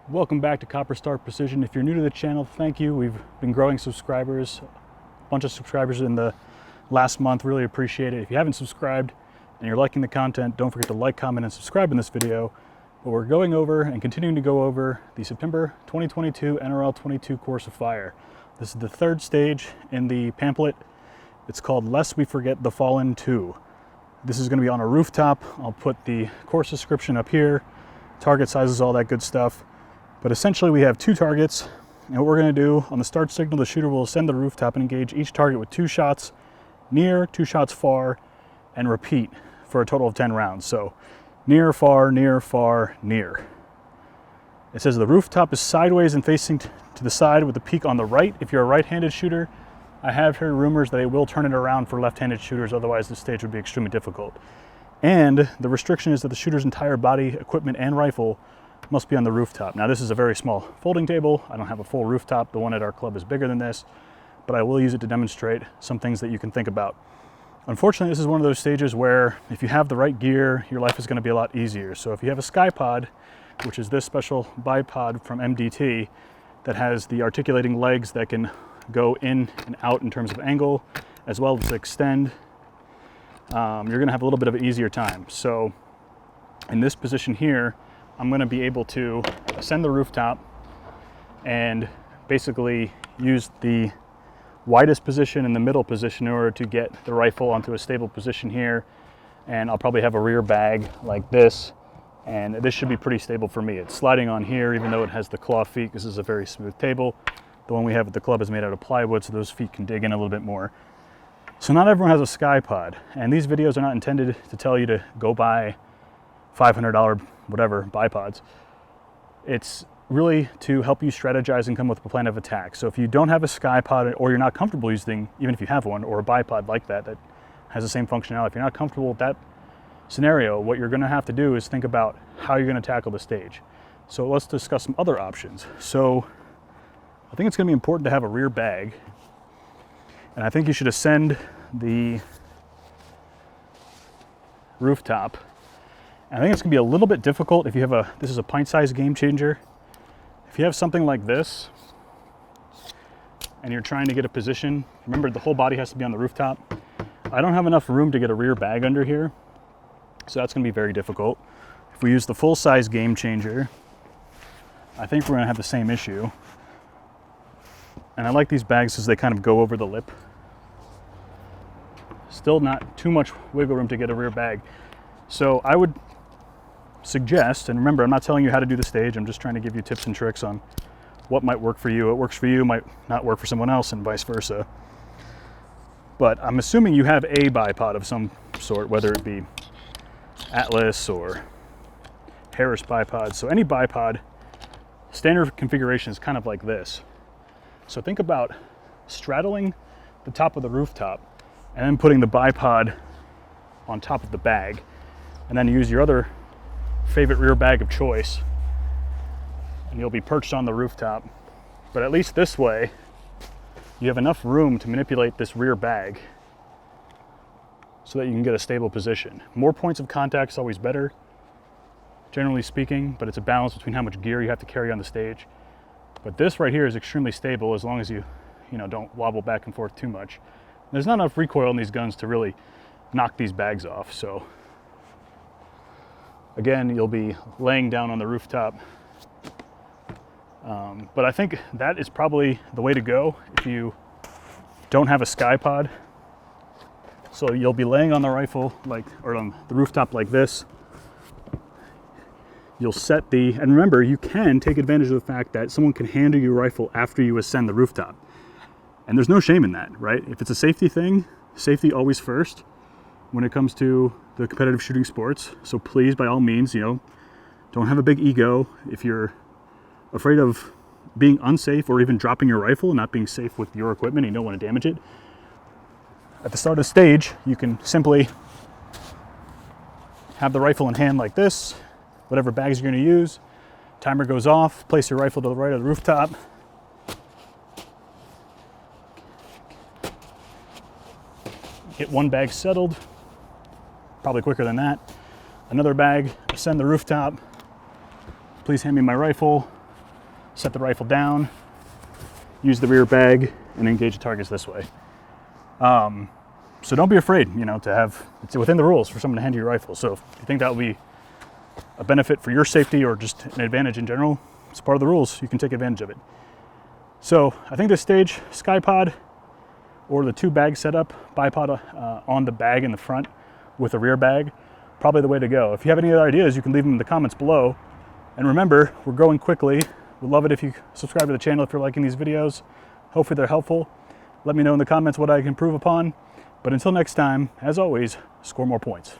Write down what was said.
Welcome back to Copper Star Precision. If you're new to the channel, thank you. We've been growing subscribers, a bunch of subscribers in the last month. Really appreciate it. If you haven't subscribed and you're liking the content, don't forget to like, comment, and subscribe in this video. But we're going over and continuing to go over the September 2022 NRL22 Course of Fire. This is the third stage in the pamphlet. It's called Lest We Forget the Fallen 2. This is going to be on a rooftop. I'll put the course description up here, target sizes, all that good stuff. But essentially we have two targets, and what we're going to do on the start signal, the shooter will ascend the rooftop and engage each target with 2 shots near, 2 shots far, and repeat for a total of 10 rounds. So near, far, near, far, near. It says the rooftop is sideways and facing to the side with the peak on the right if you're a right-handed shooter. I have heard rumors that they will turn it around for left-handed shooters, otherwise this stage would be extremely difficult. And the restriction is that the shooter's entire body, equipment, and rifle must be on the rooftop. Now this is a very small folding table. I don't have a full rooftop. The one at our club is bigger than this, but I will use it to demonstrate some things that you can think about. Unfortunately, this is one of those stages where if you have the right gear, your life is going to be a lot easier. So if you have a SkyPod, which is this special bipod from MDT that has the articulating legs that can go in and out in terms of angle, as well as extend, you're going to have a little bit of an easier time. So in this position here, I'm going to be able to ascend the rooftop and basically use the widest position and the middle position in order to get the rifle onto a stable position here. And I'll probably have a rear bag like this, and this should be pretty stable for me. It's sliding on here even though it has the claw feet. This is a very smooth table. The one we have at the club is made out of plywood, so those feet can dig in a little bit more. So not everyone has a SkyPod, and these videos are not intended to tell you to go buy $500 whatever bipods. It's really to help you strategize and come up with a plan of attack. So if you don't have a SkyPod, or you're not comfortable using, even if you have one, or a bipod like that that has the same functionality, if you're not comfortable with that scenario, what you're going to have to do is think about how you're going to tackle the stage. So let's discuss some other options. So I think it's going to be important to have a rear bag, and I think you should ascend the rooftop. I think it's going to be a little bit difficult if you have this is a pint-sized game changer. If you have something like this and you're trying to get a position, remember the whole body has to be on the rooftop. I don't have enough room to get a rear bag under here, so that's going to be very difficult. If we use the full-size game changer, I think we're going to have the same issue. And I like these bags because they kind of go over the lip. Still not too much wiggle room to get a rear bag. So I would suggest, and remember, I'm not telling you how to do the stage, I'm just trying to give you tips and tricks on what might work for you. What works for you might not work for someone else, and vice versa. But I'm assuming you have a bipod of some sort, whether it be Atlas or Harris bipod. So any bipod, standard configuration is kind of like this. So think about straddling the top of the rooftop and then putting the bipod on top of the bag, and then use your other favorite rear bag of choice, and you'll be perched on the rooftop. But at least this way, you have enough room to manipulate this rear bag so that you can get a stable position. More points of contact is always better, generally speaking, but it's a balance between how much gear you have to carry on the stage. But this right here is extremely stable as long as you don't wobble back and forth too much. There's not enough recoil in these guns to really knock these bags off. So again, you'll be laying down on the rooftop. But I think that is probably the way to go if you don't have a SkyPod. So you'll be laying on the rifle or on the rooftop like this. You'll set and remember, you can take advantage of the fact that someone can hand you your rifle after you ascend the rooftop. And there's no shame in that, right? If it's a safety thing, safety always first when it comes to the competitive shooting sports. So please, by all means, don't have a big ego. If you're afraid of being unsafe or even dropping your rifle and not being safe with your equipment and you don't want to damage it, at the start of the stage, you can simply have the rifle in hand like this, whatever bags you're going to use. Timer goes off, place your rifle to the right of the rooftop. Get one bag settled, probably quicker than that. Another bag, ascend the rooftop. Please hand me my rifle. set the rifle down, use the rear bag, and engage the targets this way. So don't be afraid, to have, it's within the rules for someone to hand you your rifle. So if you think that will be a benefit for your safety or just an advantage in general, it's part of the rules. You can take advantage of it. So I think this stage, SkyPod or the 2-bag setup, bipod on the bag in the front with a rear bag, probably the way to go. If you have any other ideas, you can leave them in the comments below. And remember, we're growing quickly. We'd love it if you subscribe to the channel if you're liking these videos. Hopefully they're helpful. Let me know in the comments what I can improve upon. But until next time, as always, score more points.